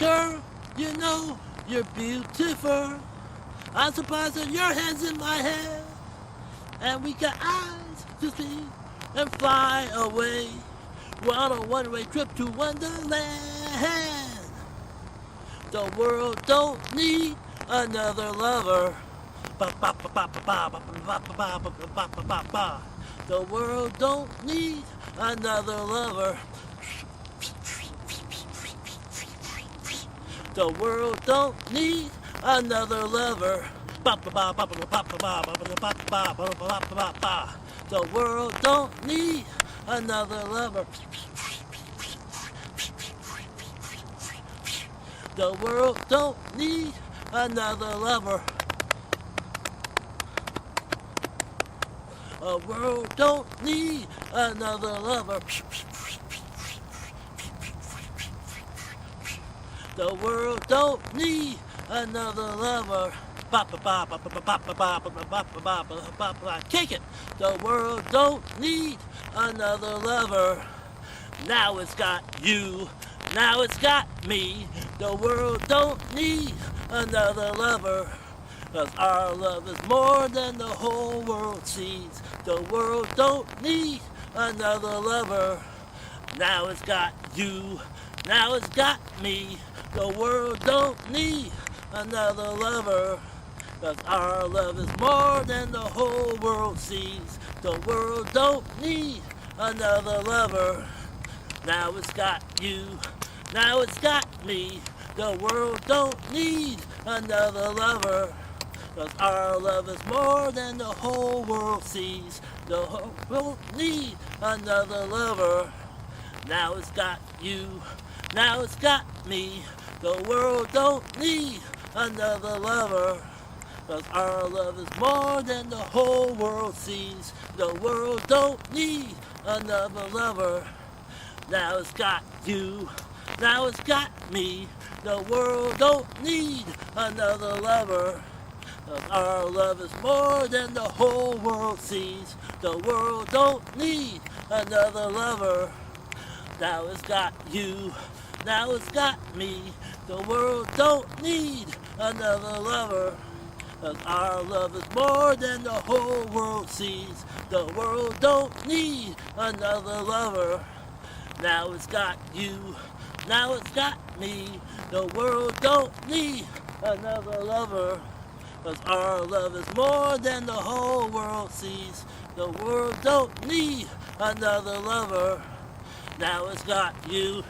Girl, you know you're beautiful. I'm surprised that your hand's in my hand. And we got eyes to see and fly away. We're on a one-way trip to Wonderland. The world don't need another lover. The world don't need another lover. The world don't need another lover. The world don't need another lover. The world don't need another lover. The world don't need another lover. The world don't need another lover. Kick it. The world don't need another lover. Now it's got you. Now it's got me. The world don't need another lover. 'Cause our love is more than the whole world sees. The world don't need another lover. Now it's got you. Now it's got me. The world don't need another lover. 'Cause our love is more than the whole world sees. The world don't need another lover. Now it's got you. Now it's got me. The world don't need another lover. 'Cause our love is more than the whole world sees. The whole world need another lover. Now it's got you. Now it's got me. The world don't need another lover. 'Cause our love is more than the whole world sees. The world don't need another lover. Now it's got you. Now it's got me. The world don't need another lover. 'Cause our love is more than the whole world sees. The world don't need another lover. Now it's got you. Now it's got me. The world don't need another lover. 'Cause our love is more than the whole world sees. The world don't need another lover. Now it's got you. Now it's got me. The world don't need another lover. 'Cause our love is more than the whole world sees. The world don't need another lover. Now it's got you. Now it's got me. The world don't need another lover. 'Cause our love is more than the whole world sees. The world don't need another lover. Now it's got you.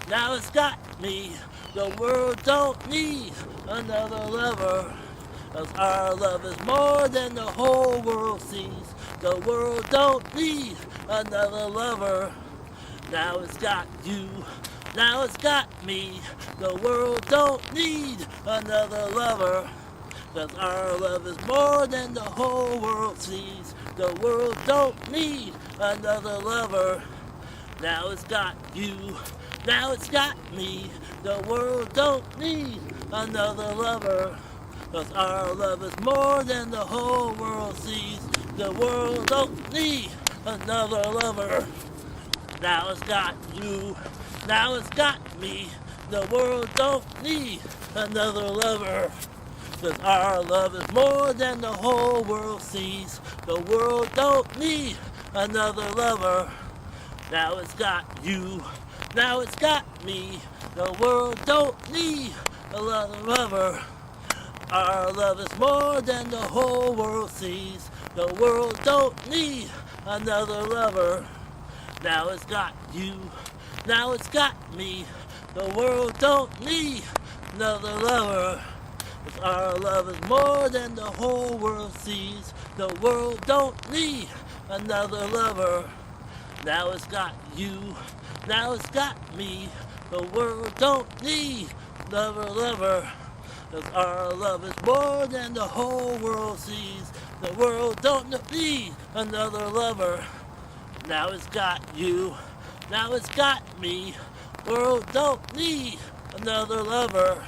Now it's got me. The world don't need another lover. 'Cause our love is more than the whole world sees. The world don't need another lover. Now it's got you. Now it's got me. The world don't need another lover. 'Cause our love is more than the whole world sees. The world don't need another lover. Now it's got you. Now it's got me. The world don't need another lover. 'Cause our love is more than the whole world sees. The world don't need another lover. Now it's got you. Now it's got me. The world don't need another lover. Our love is more than the whole world sees. The world don't need another lover. Now it's got you. Now it's got me. The world don't need another lover. 'Cause our love is more than the whole world sees. The world don't need another lover. Now it's got you. Now it's got me. The world don't need another lover. 'Cause our love is more than the whole world sees. The world don't need another lover. Now it's got you. Now it's got me. World don't need another lover.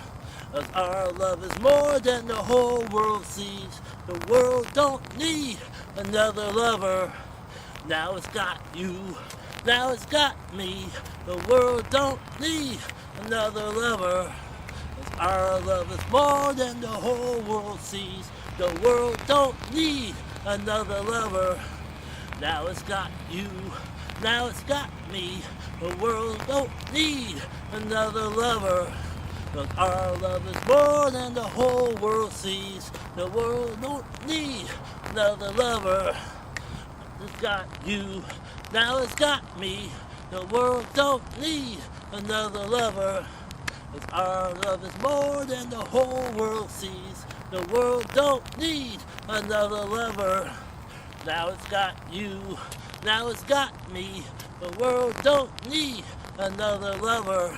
'Cause our love is more than the whole world sees. The world don't need another lover. Now it's got you. Now it's got me. The world don't need another lover. Our love is more than the whole world sees. The world don't need another lover. Now it's got you, now it's got me. The world don't need another lover. 'Cause our love is more than the whole world sees. The world don't need another lover. It's got you, now it's got me. The world don't need another lover. 'Cause our love is more than the whole world sees. The world don't need another lover. Now it's got you, now it's got me. The world don't need another lover.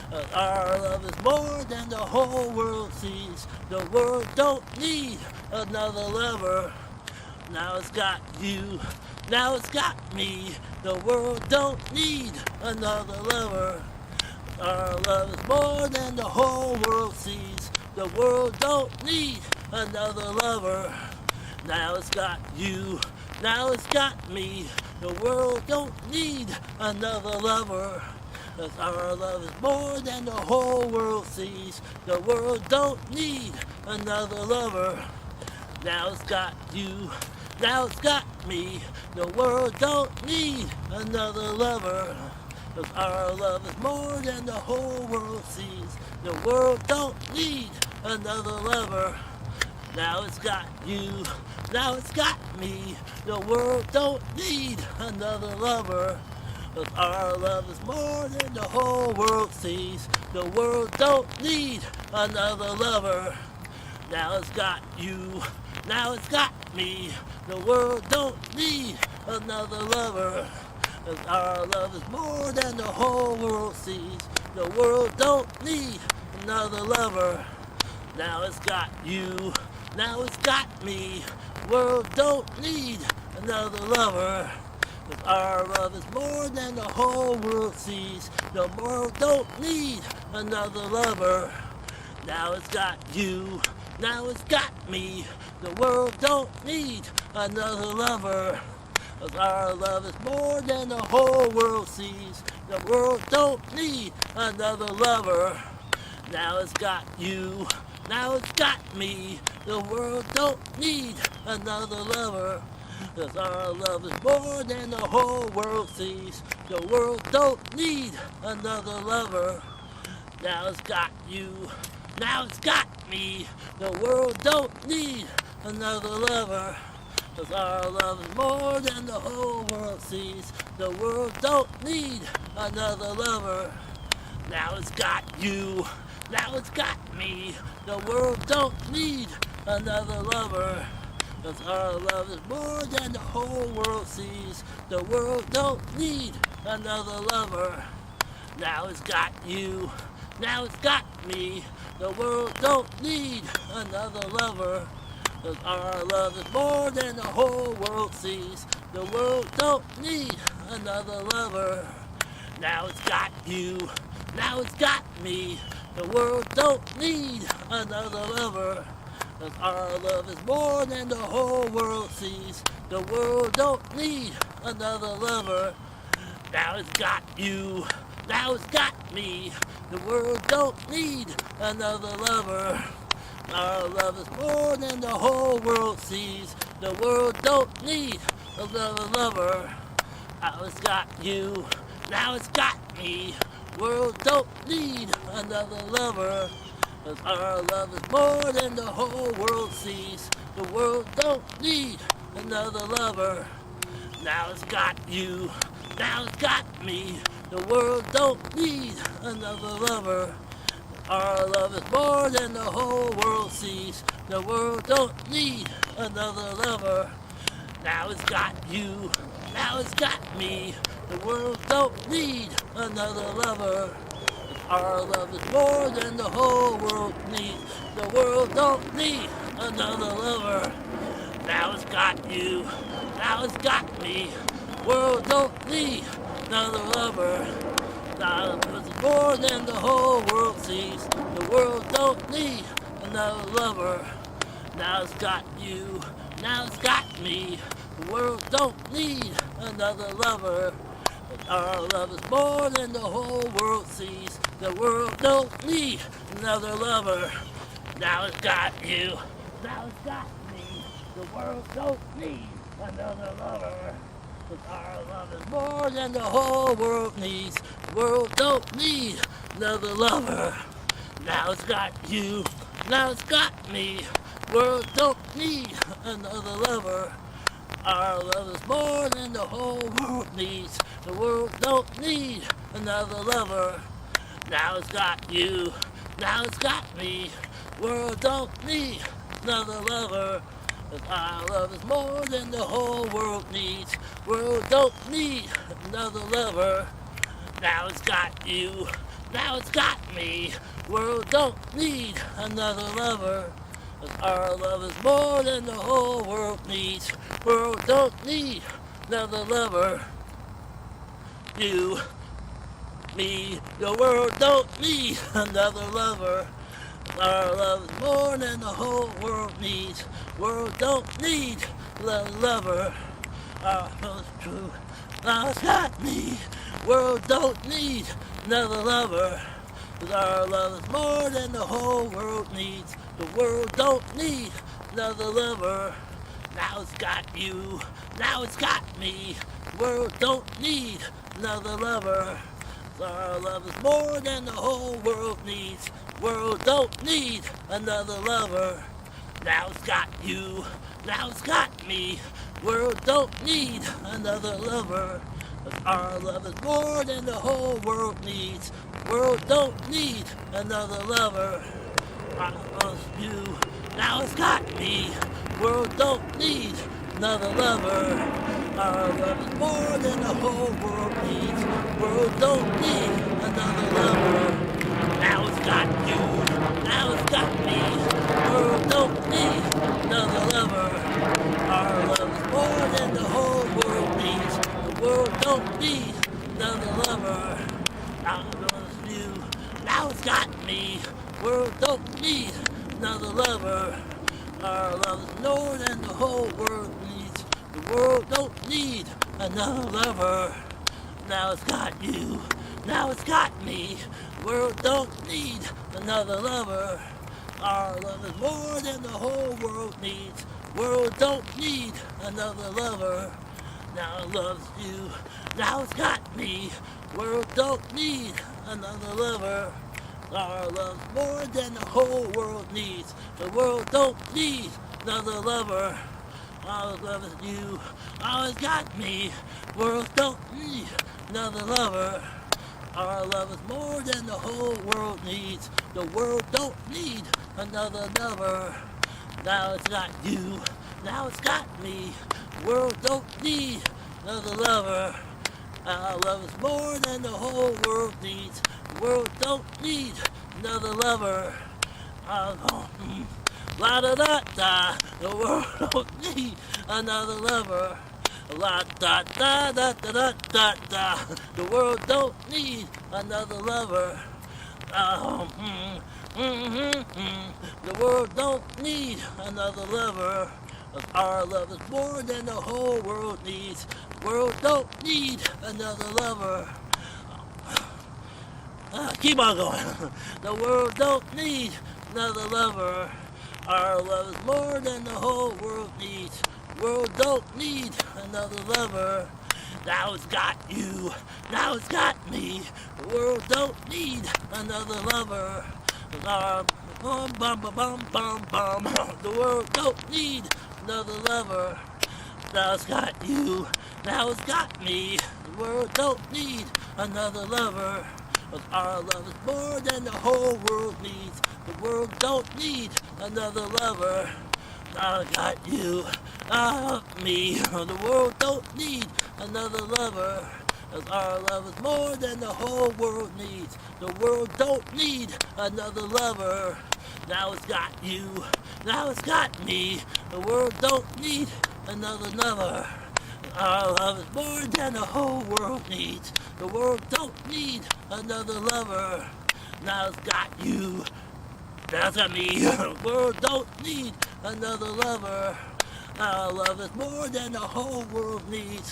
'Cause our love is more than the whole world sees. The world don't need another lover. Now it's got you, now it's got me. The world don't need another lover. Our love is more than the whole world sees. The world don't need another lover. Now it's got you, now it's got me. The world don't need another lover. 'Cause our love is more than the whole world sees. The world don't need another lover. Now it's got you, now it's got me. The world don't need another lover. 'Cause our love is more than the whole world sees. The world don't need another lover. Now it's got you, now it's got me. The world don't need another lover. 'Cause our love is more than the whole world sees. The world don't need another lover. Now it's got you, now it's got me. The world don't need another lover. 'Cause our love is more than the whole world sees. The world don't need another lover. Now it's got you, now it's got me. The world don't need another lover. 'Cause our love is more than the whole world sees. The world don't need another lover. Now it's got you, now it's got me. The world don't need another lover. 'Cause our love is more than the whole world sees. The world don't need another lover. Now it's got you, now it's got me. The world don't need another lover. 'Cause our love is more than the whole world sees. The world don't need another lover. Now it's got you, now it's got me. The world don't need another lover. 'Cause our love is more than the whole world sees. The world don't need another lover. Now it's got you, now it's got me. The world don't need another lover. 'Cause our love is more than the whole world sees. The world don't need another lover. Now it's got you, now it's got me. The world don't need another lover. 'Cause our love is more than the whole world sees. The world don't need another lover. Now it's got you, now it's got me. The world don't need another lover. 'Cause our love is more than the whole world sees. The world don't need another lover. Now it's got you, now it's got me. The world don't need another lover. Our love is more than the whole world sees. The world don't need another lover. Now it's got you, now it's got me. The world don't need another lover. 'Cause our love is more than the whole world sees. The world don't need another lover. Now it's got you, now it's got me. The world don't need another lover. Our love is more than the whole world sees. The world don't need another lover. Now it's got you, now it's got me. The world don't need another lover. Our love is more than the whole world needs. The world don't need another lover. Now it's got you, now it's got me. The world don't need another lover. Now it's more than the whole world sees. The world don't need another lover. Now it's got you, now it's got me. The world don't need another lover. Our love is more than the whole world sees. The world don't need another lover. Now it's got you. Now it's got me. The world don't need another lover. 'Cause our love is more than the whole world needs. The world don't need another lover. Now it's got you. Now it's got me. The world don't need another lover. Our love is more than the whole world needs. The world don't need another lover. Now it's got you. Now it's got me. The world don't need another lover. 'Cause our love is more than the whole world needs. The world don't need another lover. Now it's got you. Now it's got me. The world don't need another lover. 'Cause our love is more than the whole world needs. The world don't need another lover. You, me, the world don't need another lover. Our love is more than the whole world needs. The world don't need another lover. Our love is true. Now it's got me. The world don't need another lover. 'Cause our love is more than the whole world needs. The world don't need another lover. Now it's got you. Now it's got me. The world don't need another lover. 'Cause our love is more than the whole world needs. The world don't need another lover. Now it's got you. Now it's got me. The world don't need another lover. 'Cause our love is more than the whole world needs. The world don't need another lover. I love you. Now it's got me. The world don't need another lover. Our love is more than the whole world needs. The world don't need another lover. Now it's got you. Now it's got me. The world don't need another lover. Our love is more than the whole world needs. The world don't need another lover. I love you. Now it's got me. The world don't need another lover. Our love is more than the whole world needs. The world don't need another lover. Now it's got you. Now it's got me. The world don't need another lover. Our love is more than the whole world needs. The world don't need another lover. Now it loves you. Now it's got me. The world don't need another lover. Our love's more than the whole world needs. The world don't need another lover. Our love is you. Always got me. The world don't need another lover. Our love is more than the whole world needs. The world don't need another lover. Now it's got you. Now it's got me. The world don't need another lover. Our love is more than the whole world needs. The world don't need another lover. La da da da. The world don't need another lover. La da da da da da da da. The world don't need another lover. The world don't need another lover. Our love is more than the whole world needs. The world don't need another lover. Keep on going. The world don't need another lover. Our love is more than the whole world needs. The world don't need another lover. Now it's got you. Now it's got me. The world don't need another lover. Bum bum bum bum bum bum. The world don't need another lover. Now it's got you. Now it's got me. The world don't need another lover. Our love is more than the whole world needs. The world don't need another lover. I got you. Me. The world don't need another lover. Our love is more than the whole world needs. The world don't need another lover. Now it's got you. Now it's got me. The world don't need another lover. Our love is more than the whole world needs. The world don't need another lover. Now it's got you. Now it's got me. The world don't need another lover. Our love is more than the whole world needs.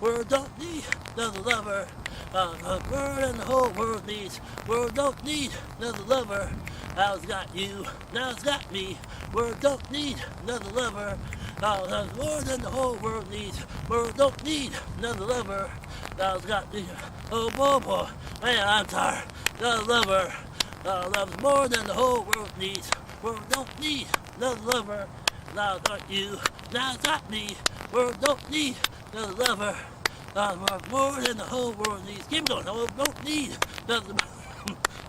World don't need another lover. The world and the whole world needs. World don't need another lover. Now it's got you, now it's got me. World don't need another lover. More than the whole world needs. World don't need another lover. Now it's got me. Oh boy, man, I'm tired. Another lover. Love's more than the whole world needs. World don't need another lover. Now it's got you, now it's got me. World don't need another lover. More than the whole world needs. Keep going. World don't need another.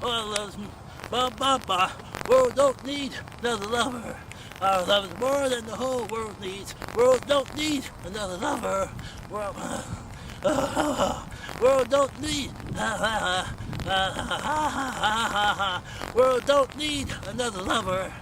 Oh, love's world don't need another lover. Our love is more than the whole world needs. World don't need another lover. World don't need. World don't need another lover.